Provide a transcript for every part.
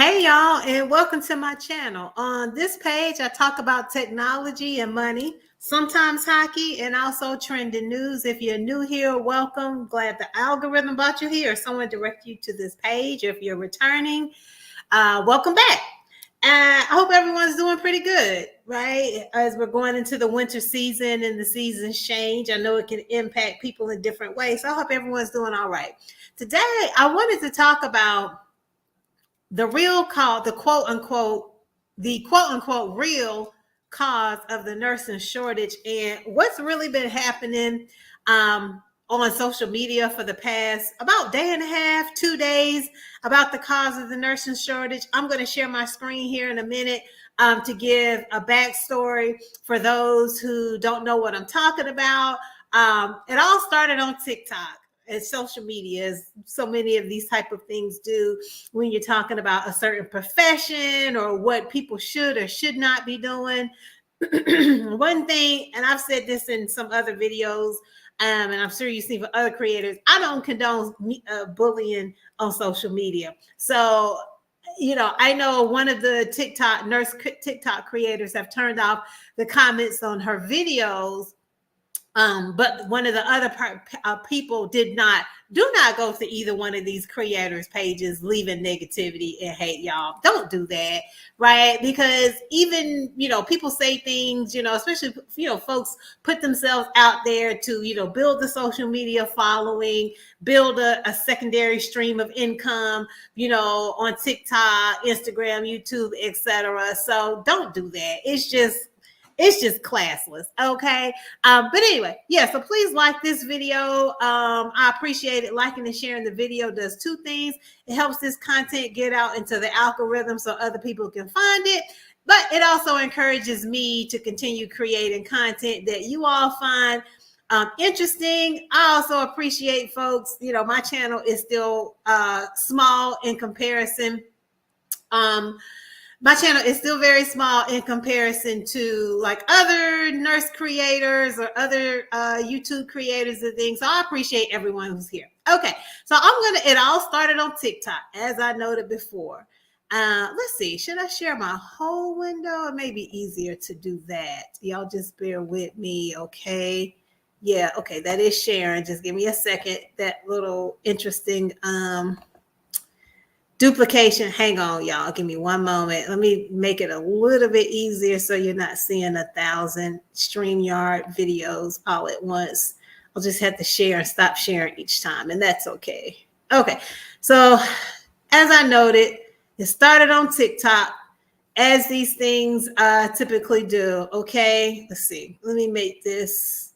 Hey y'all, and welcome to my channel. On this page, I talk about technology and money, sometimes hockey, and also trending news. If you're new here, welcome. Glad the algorithm brought you here. Someone direct you to this page. If you're returning, welcome back. I hope everyone's doing pretty good, right? As we're going into the winter season and the seasons change, I know it can impact people in different ways. So I hope everyone's doing all right. Today, I wanted to talk about the quote unquote real cause of the nursing shortage and what's really been happening on social media for the past about day and a half, 2 days about the cause of the nursing shortage. I'm going to share my screen here in a minute to give a backstory for those who don't know what I'm talking about. It all started on TikTok and social media, as so many of these type of things do when you're talking about a certain profession or what people should or should not be doing. One thing, and I've said this in some other videos, and I'm sure you've seen for other creators, I don't condone bullying on social media. So, I know one of the TikTok creators have turned off the comments on her videos. But one of the other people do not go to either one of these creators' pages, leaving negativity and hate. Y'all don't do that, right? Because even people say things, especially folks put themselves out there to build the social media following, build a secondary stream of income, on TikTok, Instagram, YouTube, etc. So don't do that. It's just classless. Okay. But anyway, yeah, so please like this video. I appreciate it. Liking and sharing the video does two things. It helps this content get out into the algorithm so other people can find it, but it also encourages me to continue creating content that you all find interesting. I also appreciate folks, my channel is still small in comparison. My channel is still very small in comparison to like other nurse creators or other YouTube creators and things. So I appreciate everyone who's here. Okay, so it all started on TikTok, as I noted before. Let's see, should I share my whole window? It may be easier to do that. Y'all just bear with me, okay? Yeah, okay, that is sharing. Just give me a second. That little interesting duplication. Hang on, y'all. Give me one moment. Let me make it a little bit easier so you're not seeing 1,000 StreamYard videos all at once. I'll just have to share and stop sharing each time, and that's okay. Okay, so as I noted, it started on TikTok, as these things typically do. Okay, let's see. Let me make this.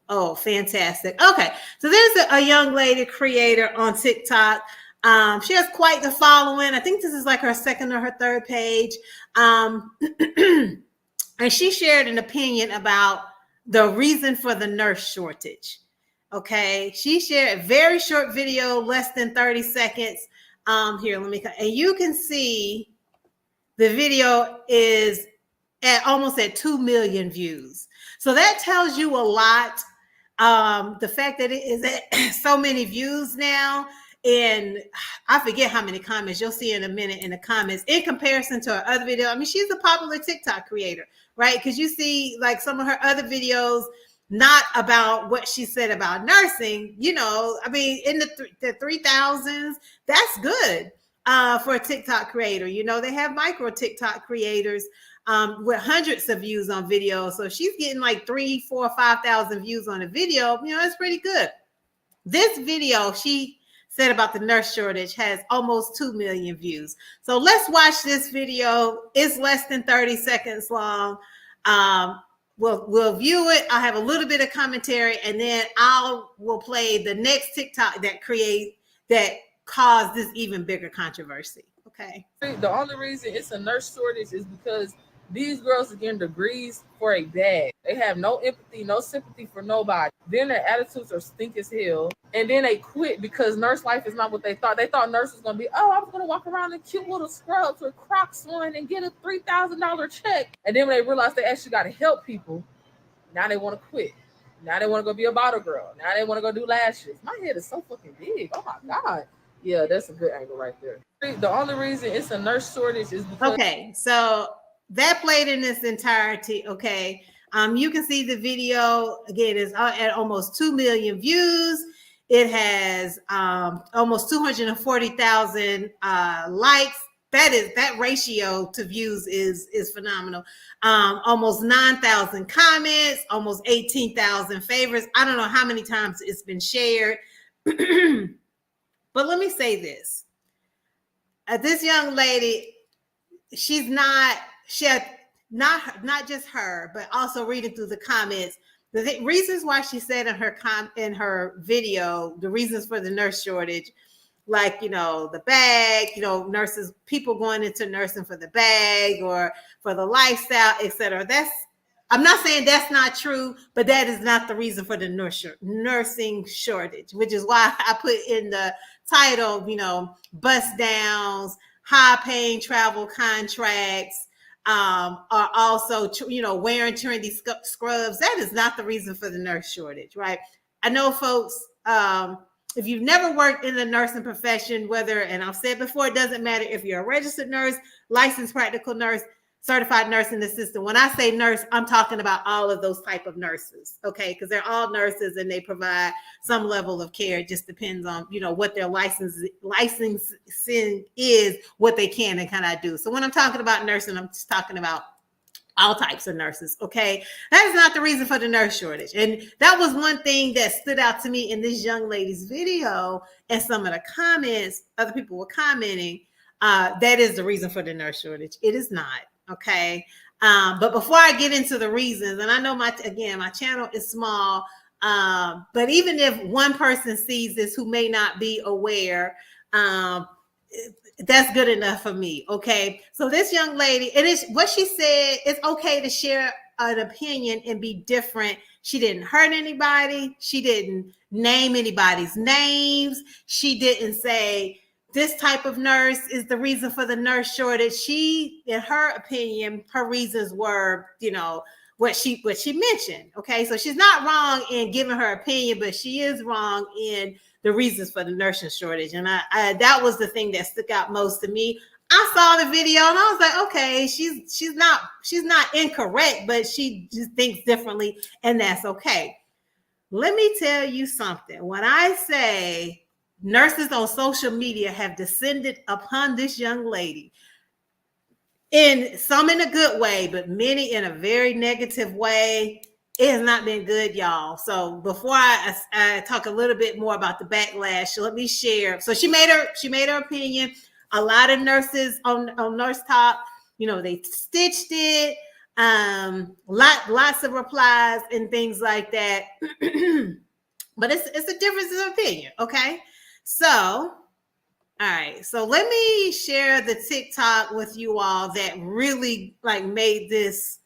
Oh, fantastic. Okay, so there's a young lady creator on TikTok. She has quite the following. I think this is like her second or her third page. And she shared an opinion about the reason for the nurse shortage. Okay. She shared a very short video, less than 30 seconds. Here, and you can see the video is almost at 2 million views. So that tells you a lot. The fact that it is at so many views now, and I forget how many comments you'll see in a minute in the comments in comparison to her other video. I mean, she's a popular TikTok creator, right? Because you see like some of her other videos, not about what she said about nursing, I mean, in the 3,000s, that's good for a TikTok creator. They have micro TikTok creators with hundreds of views on videos. So she's getting like 3, 4, 5,000 views on a video. That's pretty good. This video she said about the nurse shortage has almost 2 million views. So let's watch this video. It's less than 30 seconds long. We'll view it. I'll have a little bit of commentary, and then we'll play the next TikTok that caused this even bigger controversy. Okay. The only reason it's a nurse shortage is because these girls are getting degrees for a bag. They have no empathy, no sympathy for nobody. Then their attitudes are stink as hell. And then they quit because nurse life is not what they thought. They thought nurse was going to be, I was going to walk around in cute little scrubs with Crocs on and get a $3,000 check. And then when they realized they actually got to help people, now they want to quit. Now they want to go be a bottle girl. Now they want to go do lashes. My head is so fucking big. Oh my God. Yeah, that's a good angle right there. The only reason it's a nurse shortage is because Okay, so that played in its entirety. Okay, you can see the video again is at almost 2 million views. It has almost 240,000 likes. That ratio to views is phenomenal. Almost 9,000 comments, almost 18,000 favorites. I don't know how many times it's been shared, but let me say this: this young lady, she's not she had not just her, but also reading through the comments, the reasons why she said in her video, the reasons for the nurse shortage, like, the bag, nurses, people going into nursing for the bag or for the lifestyle, etc. I'm not saying that's not true, but that is not the reason for the nursing shortage, which is why I put in the title, Bussdowns, high-paying travel contracts, are also, wearing trendy scrubs. That is not the reason for the nurse shortage, right? I know folks, if you've never worked in the nursing profession, and I've said before, it doesn't matter if you're a registered nurse, licensed practical nurse, certified nursing assistant. When I say nurse, I'm talking about all of those type of nurses, okay? Because they're all nurses and they provide some level of care. It just depends on, what their licensing is, what they can and cannot do. So when I'm talking about nursing, I'm just talking about all types of nurses, okay? That is not the reason for the nurse shortage. And that was one thing that stood out to me in this young lady's video, and some of the comments, other people were commenting, that is the reason for the nurse shortage. It is not, okay? But before I get into the reasons, and I know my channel is small, but even if one person sees this who may not be aware, that's good enough for me. Okay. So this young lady, it is what she said. It's okay to share an opinion and be different. She didn't hurt anybody. She didn't name anybody's names. She didn't say this type of nurse is the reason for the nurse shortage. She, in her opinion, her reasons were, what she mentioned. Okay. So she's not wrong in giving her opinion, but she is wrong in the reasons for the nursing shortage. And I that was the thing that stuck out most to me. I saw the video and I was like, okay, she's not incorrect, but she just thinks differently, and that's okay. Let me tell you something. When I say nurses on social media have descended upon this young lady, in some in a good way, but many in a very negative way, it has not been good, y'all. So before I talk a little bit more about the backlash, let me share. So she made her opinion. A lot of nurses on Nurse Talk, they stitched it. Lots of replies and things like that. But it's a difference of opinion, okay? So, all right, so let me share the TikTok with you all that really made this,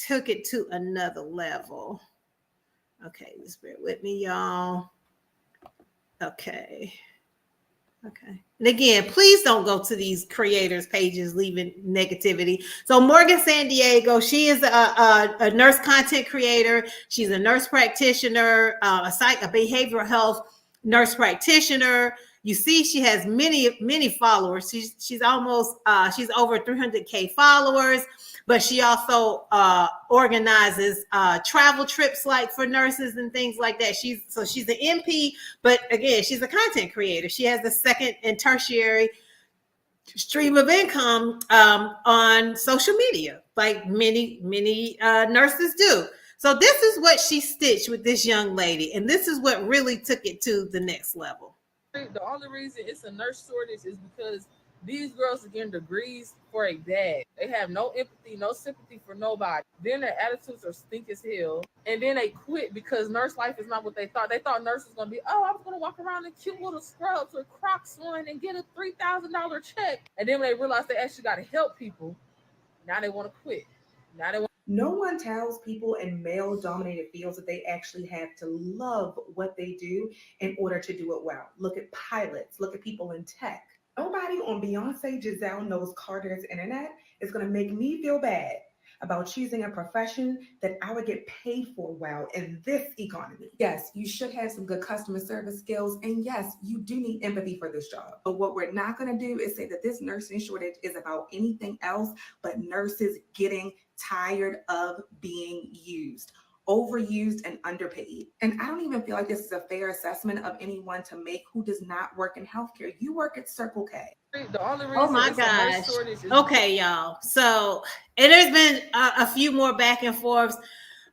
took it to another level. Okay, just bear with me, y'all. Okay. And again, please don't go to these creators' pages leaving negativity. So Morgan San Diego, she is a nurse content creator. She's a nurse practitioner, a behavioral health nurse practitioner. You see, she has many followers. She's almost she's over 300K followers. But she also organizes travel trips for nurses and things like that. She's an MP, but again, she's a content creator. She has a second and tertiary stream of income on social media, like many nurses do. So this is what she stitched with this young lady, and this is what really took it to the next level. The only reason it's a nurse shortage is because these girls are getting degrees for a bag. They have no empathy, no sympathy for nobody. Then their attitudes are stink as hell. And then they quit because nurse life is not what they thought. They thought nurse was going to be, I was going to walk around in cute little scrubs with Crocs on and get a $3,000 check. And then when they realize they actually got to help people, now they want to quit. No one tells people in male-dominated fields that they actually have to love what they do in order to do it well. Look at pilots. Look at people in tech. Nobody on Beyonce Giselle Knowles Carter's internet is going to make me feel bad about choosing a profession that I would get paid for well in this economy. Yes, you should have some good customer service skills. And yes, you do need empathy for this job. But what we're not going to do is say that this nursing shortage is about anything else but nurses getting tired of being used, overused, and underpaid. And I don't even feel like this is a fair assessment of anyone to make who does not work in healthcare. You work at Circle K. The only reason Oh my it's a nurse gosh. shortage is Okay, y'all. So, and there's been a few more back and forths,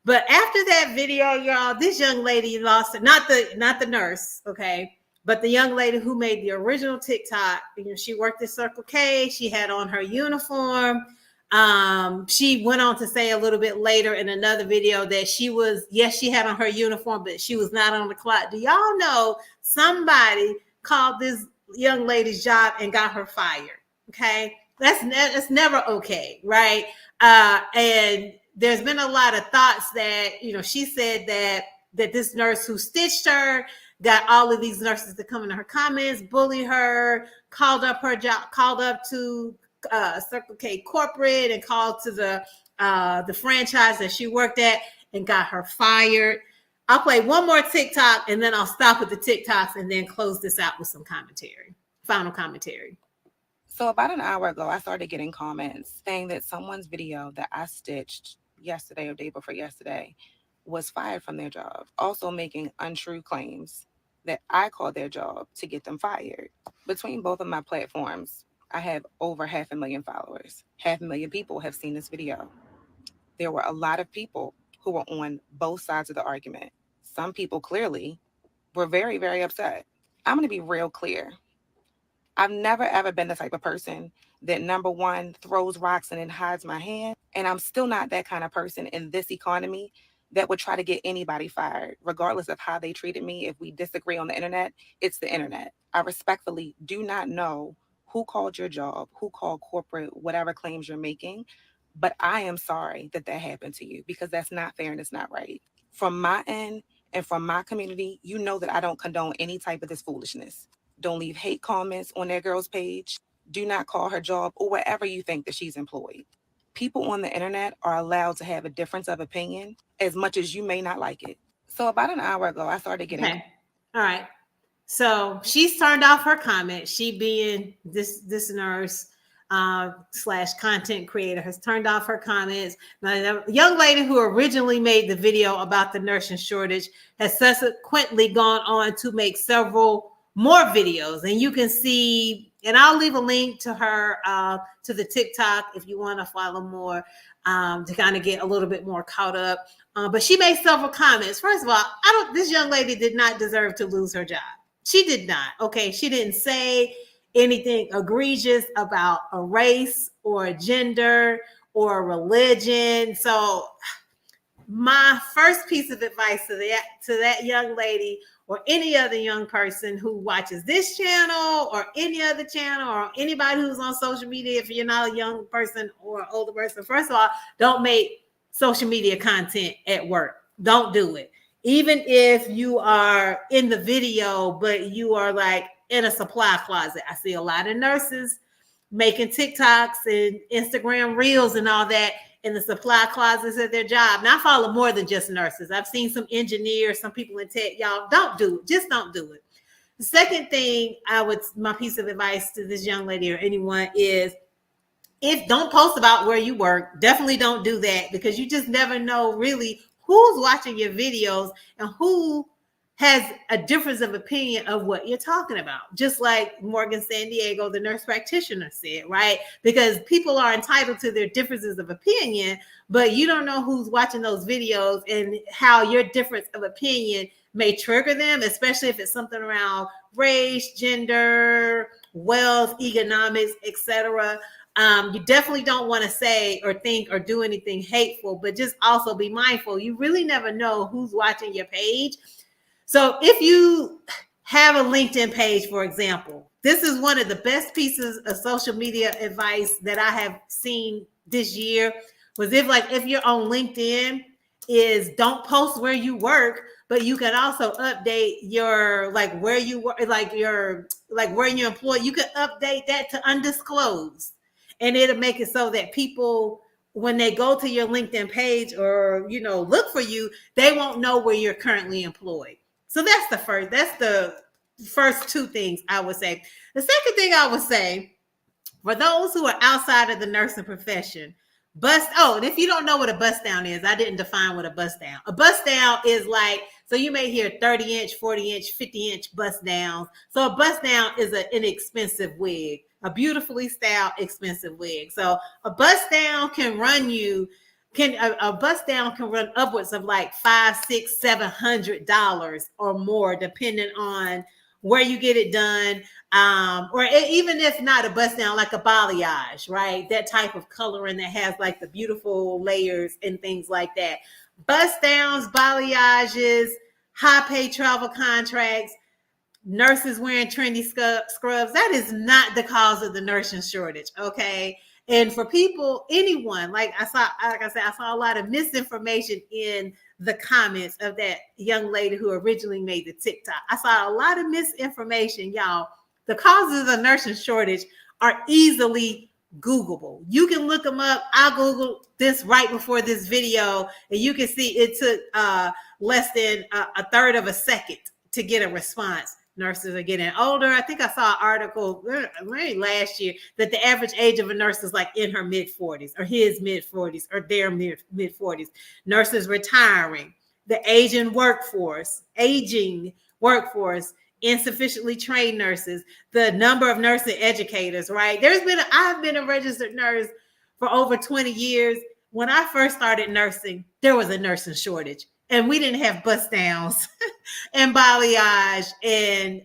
but after that video, y'all, this young lady lost it. Not the nurse, okay, but the young lady who made the original TikTok. You know, she worked at Circle K. She had on her uniform. She went on to say a little bit later in another video that she had on her uniform, but she was not on the clock. Do y'all know somebody called this young lady's job and got her fired? Okay, that's never okay, right? And there's been a lot of thoughts that, you know, she said that this nurse who stitched her got all of these nurses to come into her comments, bully her, called up her job, called up to Circle K corporate, and called to the franchise that she worked at and got her fired. I'll play one more TikTok and then I'll stop with the TikToks and then close this out with some final commentary. So about an hour ago, I started getting comments saying that someone's video that I stitched yesterday or day before yesterday was fired from their job, also making untrue claims that I called their job to get them fired. Between both of my platforms, I have over 500,000 followers. 500,000 people have seen this video. There were a lot of people who were on both sides of the argument. Some people clearly were very, very upset. I'm going to be real clear. I've never, ever been the type of person that, number one, throws rocks and then hides my hand. And I'm still not that kind of person in this economy that would try to get anybody fired, regardless of how they treated me. If we disagree on the internet, it's the internet. I respectfully do not know who called your job, who called corporate, whatever claims you're making. But I am sorry that happened to you, because that's not fair and it's not right. From my end and from my community, you know that I don't condone any type of this foolishness. Don't leave hate comments on that girl's page. Do not call her job or wherever you think that she's employed. People on the internet are allowed to have a difference of opinion as much as you may not like it. So about an hour ago, I started getting... Okay. All right. So she's turned off her comment. She, being this nurse / content creator, has turned off her comments. Now, the young lady who originally made the video about the nursing shortage has subsequently gone on to make several more videos, and you can see, and I'll leave a link to her to the TikTok if you want to follow more, to kind of get a little bit more caught up. But she made several comments. First of all, this young lady did not deserve to lose her job. She did not. Okay, she didn't say anything egregious about a race or a gender or a religion. So my first piece of advice to that young lady, or any other young person who watches this channel or any other channel, or anybody who's on social media, if you're not a young person or an older person, first of all, don't make social media content at work. Don't do it. Even if you are in the video, but you are like in a supply closet. I see a lot of nurses making TikToks and Instagram reels and all that in the supply closets at their job. Now, I follow more than just nurses. I've seen some engineers, some people in tech. Y'all, don't do it. Just don't do it. The second thing my piece of advice to this young lady or anyone is, don't post about where you work. Definitely don't do that, because you just never know really who's watching your videos and who has a difference of opinion of what you're talking about. Just like Morgan San Diego, the nurse practitioner, said, right? Because people are entitled to their differences of opinion, but you don't know who's watching those videos and how your difference of opinion may trigger them, especially if it's something around race, gender, wealth, economics, etc. You definitely don't want to say or think or do anything hateful, but just also be mindful. You really never know who's watching your page. So if you have a LinkedIn page, for example, this is one of the best pieces of social media advice that I have seen this year, was if you're on LinkedIn, is don't post where you work, but you can also update your, where you work, where you employ. You can update that to undisclosed, and it'll make it so that people when they go to your LinkedIn page or, look for you, they won't know where you're currently employed. So that's the first two things I would say. The second thing I would say, for those who are outside of the nursing profession, and if you don't know what a bust down is, I didn't define what a bust down. A bust down is like, so you may hear 30-inch, 40-inch, 50-inch bust downs. So a bust down is an inexpensive wig, a beautifully styled, expensive wig. So a bust down can run upwards of like $500, $600, $700 or more, depending on where you get it done. Or even if not a bust down, like a balayage, right? That type of coloring that has like the beautiful layers and things like that. Bust downs, balayages, high pay travel contracts, nurses wearing trendy scrubs. That is not the cause of the nursing shortage, okay? And for people, anyone, I saw a lot of misinformation in the comments of that young lady who originally made the TikTok. I saw a lot of misinformation, y'all. The causes of the nursing shortage are easily Googleable. You can look them up. I Googled this right before this video, and you can see it took less than a third of a second to get a response. Nurses are getting older. I think I saw an article maybe last year that the average age of a nurse is like in her mid-40s or his mid-40s or their mid-40s. Nurses retiring, the aging workforce, insufficiently trained nurses, the number of nursing educators, right? I've been a registered nurse for over 20 years. When I first started nursing, there was a nursing shortage. And we didn't have bust downs and balayage and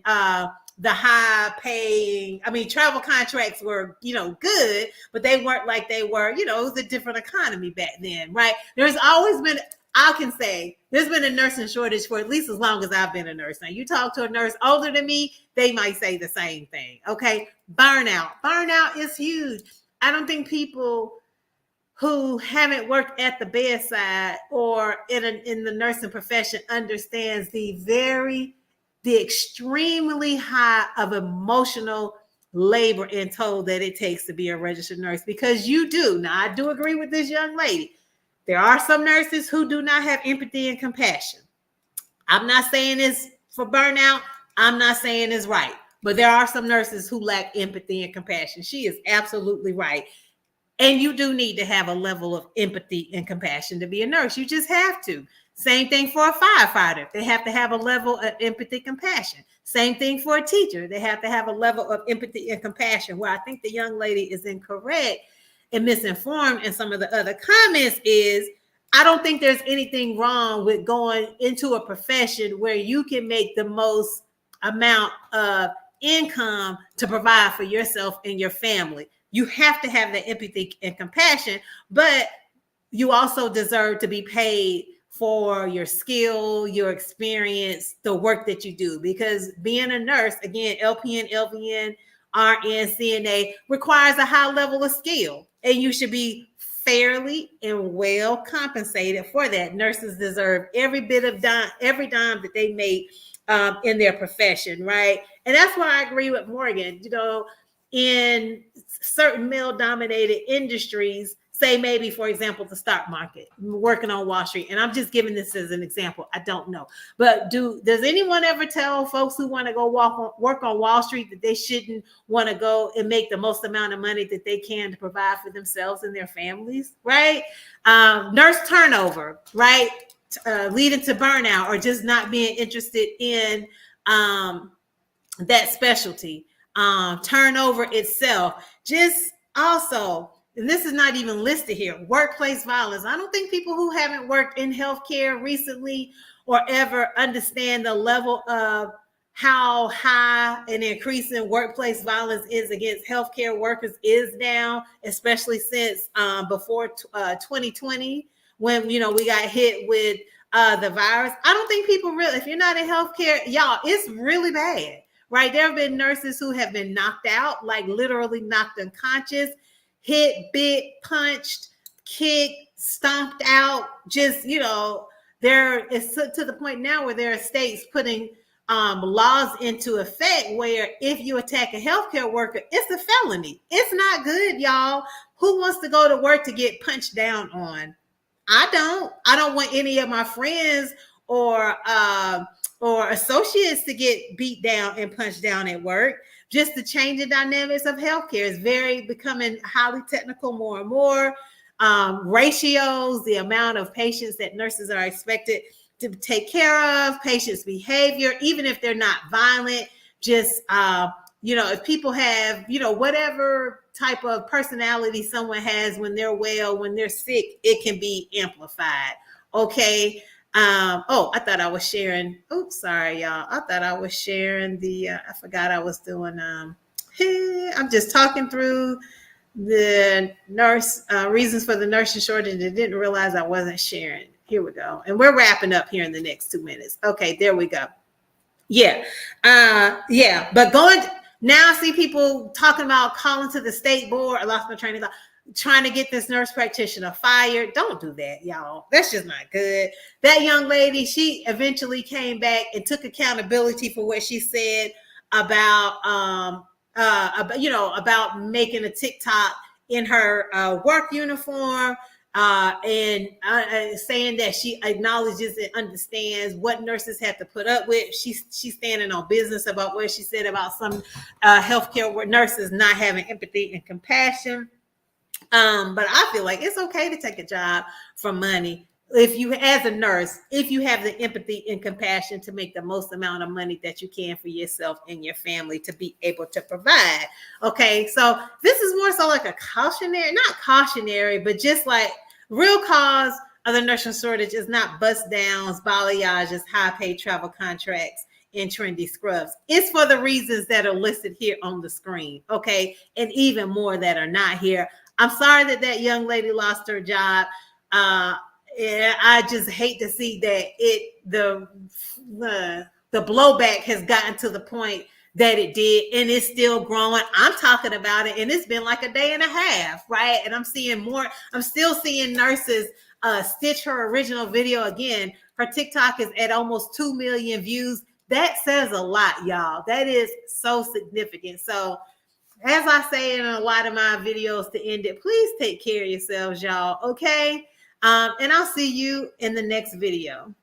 the high paying. Travel contracts were, good, but they weren't like they were, it was a different economy back then, right? There's always been, I can say, there's been a nursing shortage for at least as long as I've been a nurse. Now, you talk to a nurse older than me, they might say the same thing, okay? Burnout is huge. I don't think people who haven't worked at the bedside or in the nursing profession understands the extremely high of emotional labor and toll that it takes to be a registered nurse, because you do. Now, I do agree with this young lady. There are some nurses who do not have empathy and compassion. I'm not saying it's for burnout. I'm not saying it's right, but there are some nurses who lack empathy and compassion. She is absolutely right. And you do need to have a level of empathy and compassion to be a nurse. You just have to. Same thing for a firefighter. They have to have a level of empathy, compassion. Same thing for a teacher. They have to have a level of empathy and compassion. Where I think the young lady is incorrect and misinformed in some of the other comments is, I don't think there's anything wrong with going into a profession where you can make the most amount of income to provide for yourself and your family. You have to have the empathy and compassion, but you also deserve to be paid for your skill, your experience, the work that you do. Because being a nurse, again, LPN, LVN, RN, CNA requires a high level of skill, and you should be fairly and well compensated for that. Nurses deserve every dime that they make in their profession, right? And that's why I agree with Morgan. In certain male-dominated industries, say maybe, for example, the stock market, working on Wall Street, and I'm just giving this as an example. I don't know. But does anyone ever tell folks who want to go work on Wall Street that they shouldn't want to go and make the most amount of money that they can to provide for themselves and their families, right? Nurse turnover, right? Leading to burnout or just not being interested in that specialty. Turnover itself, just also, and this is not even listed here, workplace violence. I don't think people who haven't worked in healthcare recently or ever understand the level of how high an increase in workplace violence is against healthcare workers is now, especially since before 2020, when we got hit with the virus. I don't think people really, if you're not in healthcare, y'all, it's really bad. Right. There have been nurses who have been knocked out, like literally knocked unconscious, hit, bit, punched, kicked, stomped out. Just, there is to the point now where there are states putting laws into effect where if you attack a healthcare worker, it's a felony. It's not good, y'all. Who wants to go to work to get punched down on? I don't want any of my friends or associates to get beat down and punched down at work. Just the changing dynamics of healthcare is very becoming highly technical more and more. Ratios, the amount of patients that nurses are expected to take care of, patients' behavior, even if they're not violent, just if people have, whatever type of personality someone has when they're well, when they're sick, it can be amplified. Okay. I thought I was sharing. Oops, sorry, y'all. I thought I was sharing I forgot I was doing, I'm just talking through the reasons for the nursing shortage and didn't realize I wasn't sharing. Here we go. And we're wrapping up here in the next 2 minutes. Okay, there we go. Yeah. But now I see people talking about calling to the state board. I lost my train of thought. Trying to get this nurse practitioner fired. Don't do that, y'all. That's just not good. That young lady, she eventually came back and took accountability for what she said about making a TikTok in her work uniform. And saying that she acknowledges and understands what nurses have to put up with. She's standing on business about what she said about some healthcare nurses not having empathy and compassion. But I feel like it's okay to take a job for money if you, as a nurse, if you have the empathy and compassion to make the most amount of money that you can for yourself and your family to be able to provide. Okay, so this is more so like a cautionary, not cautionary, but just like real cause of the nursing shortage is not Bussdowns, balayages, high-paid travel contracts, and trendy scrubs. It's for the reasons that are listed here on the screen, okay? And even more that are not here. I'm sorry that young lady lost her job. I just hate to see that the blowback has gotten to the point that it did, and it's still growing. I'm talking about it, and it's been like a day and a half, right? And I'm still seeing nurses stitch her original video again. Her TikTok is at almost 2 million views. That says a lot, y'all. That is so significant. So as I say in a lot of my videos to end it, please take care of yourselves, y'all, okay? And I'll see you in the next video.